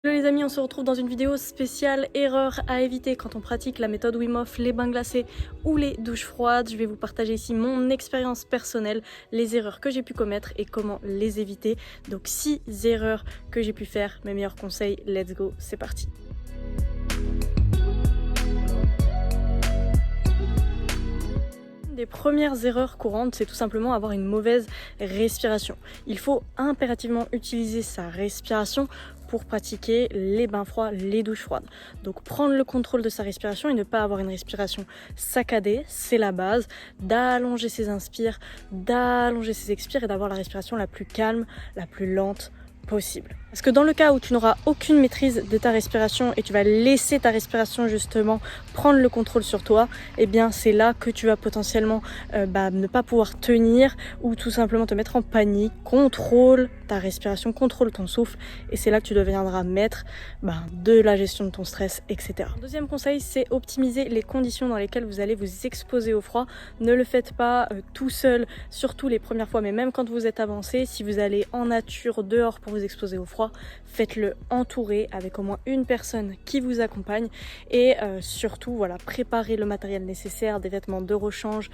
Hello les amis, on se retrouve dans une vidéo spéciale erreur à éviter quand on pratique la méthode Wim Hof, les bains glacés ou les douches froides. Je vais vous partager ici mon expérience personnelle, les erreurs que j'ai pu commettre et comment les éviter. Donc 6 erreurs que j'ai pu faire, mes meilleurs conseils, let's go, c'est parti. Les premières erreurs courantes, c'est tout simplement avoir une mauvaise respiration. Il faut impérativement utiliser sa respiration pour pratiquer les bains froids, les douches froides. Donc prendre le contrôle de sa respiration et ne pas avoir une respiration saccadée, c'est la base. D'allonger ses inspires, d'allonger ses expires et d'avoir la respiration la plus calme, la plus lente possible. Parce que dans le cas où tu n'auras aucune maîtrise de ta respiration et tu vas laisser ta respiration justement prendre le contrôle sur toi, eh bien c'est là que tu vas potentiellement ne pas pouvoir tenir ou tout simplement te mettre en panique. Contrôle ta respiration, contrôle ton souffle et c'est là que tu deviendras maître de la gestion de ton stress, etc. Deuxième conseil, c'est optimiser les conditions dans lesquelles vous allez vous exposer au froid. Ne le faites pas tout seul, surtout les premières fois, mais même quand vous êtes avancé, si vous allez en nature, dehors pour vous exposer au froid, faites-le entouré avec au moins une personne qui vous accompagne et surtout voilà, préparez le matériel nécessaire, des vêtements de rechange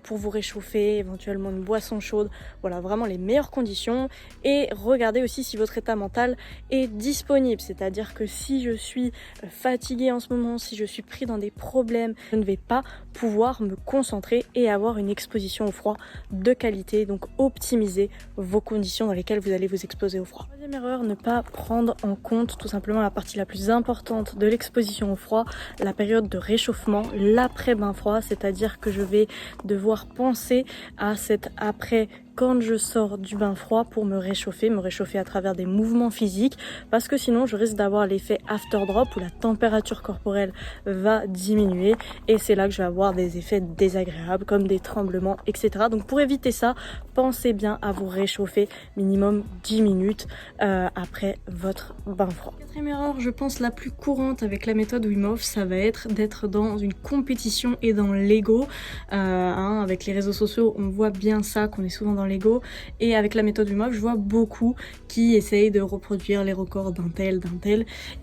pour vous réchauffer, éventuellement une boisson chaude, voilà vraiment les meilleures conditions et regardez aussi si votre état mental est disponible, c'est-à-dire que si je suis fatiguée en ce moment, si je suis pris dans des problèmes, je ne vais pas pouvoir me concentrer et avoir une exposition au froid de qualité, donc optimisez vos conditions dans lesquelles vous allez vous exposer au froid. Troisième erreur, ne pas prendre en compte tout simplement la partie la plus importante de l'exposition au froid, la période de réchauffement, l'après-bain froid, c'est-à-dire que je vais devoir penser à cet après quand je sors du bain froid pour me réchauffer à travers des mouvements physiques parce que sinon je risque d'avoir l'effet after drop où la température corporelle va diminuer et c'est là que je vais avoir des effets désagréables comme des tremblements, etc. Donc pour éviter ça, pensez bien à vous réchauffer minimum 10 minutes après votre bain froid. Quatrième erreur, je pense la plus courante avec la méthode Wim Hof, ça va être d'être dans une compétition et dans l'ego. Avec les réseaux sociaux, on voit bien ça, qu'on est souvent dans l'ego. Et avec la méthode Wim Hof, je vois beaucoup qui essayent de reproduire les records d'un tel.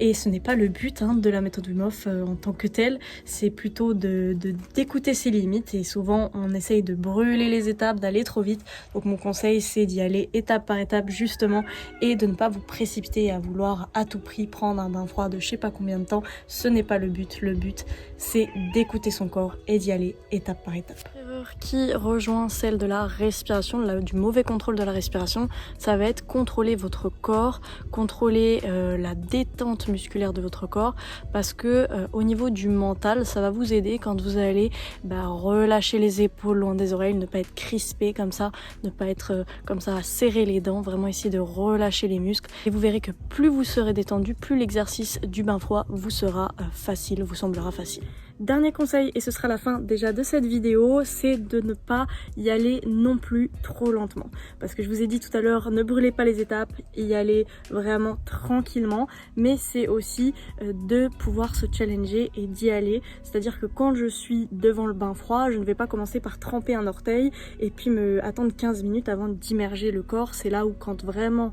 Et ce n'est pas le but de la méthode Wim Hof en tant que telle. C'est plutôt d'écouter ses limites. Et souvent, on essaye de brûler les étapes, d'aller trop vite. Donc mon conseil, c'est d'y aller étape par étape justement et de ne pas vous précipiter à vouloir à tout prix prendre un bain froid de je sais pas combien de temps. Ce n'est pas le but. Le but, c'est d'écouter son corps et d'y aller étape par étape. L'erreur qui rejoint celle de la respiration, du mauvais contrôle de la respiration, ça va être contrôler votre corps, contrôler la détente musculaire de votre corps parce que au niveau du mental, ça va vous aider quand vous allez relâcher les épaules loin des oreilles, ne pas être crispé comme ça, ne pas être comme ça à serrer les dents, vraiment essayer de relâcher les muscles et vous verrez que plus vous serez détendu, plus l'exercice du bain froid vous sera facile, vous semblera facile. Dernier conseil, et ce sera la fin déjà de cette vidéo, c'est de ne pas y aller non plus trop lentement. Parce que je vous ai dit tout à l'heure, ne brûlez pas les étapes, y aller vraiment tranquillement, mais c'est aussi de pouvoir se challenger et d'y aller. C'est-à-dire que quand je suis devant le bain froid, je ne vais pas commencer par tremper un orteil et puis me attendre 15 minutes avant d'immerger le corps. C'est là où quand vraiment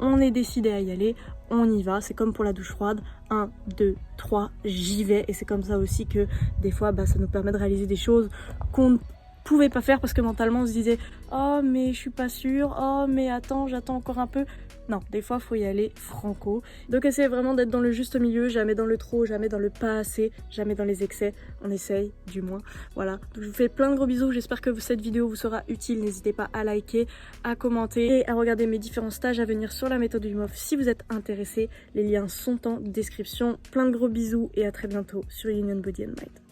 on est décidé à y aller, on y va, c'est comme pour la douche froide, 1, 2, 3, j'y vais et c'est comme ça aussi que des fois ça nous permet de réaliser des choses qu'on ne pouvait pas faire parce que mentalement on se disait oh mais je suis pas sûre, oh mais attends j'attends encore un peu. Non, des fois faut y aller franco. Donc essayez vraiment d'être dans le juste milieu, jamais dans le trop, jamais dans le pas assez, jamais dans les excès. On essaye du moins. Voilà, donc je vous fais plein de gros bisous, j'espère que cette vidéo vous sera utile. N'hésitez pas à liker, à commenter et à regarder mes différents stages à venir sur la méthode Wim Hof si vous êtes intéressé. Les liens sont en description. Plein de gros bisous et à très bientôt sur Union Body and Mind.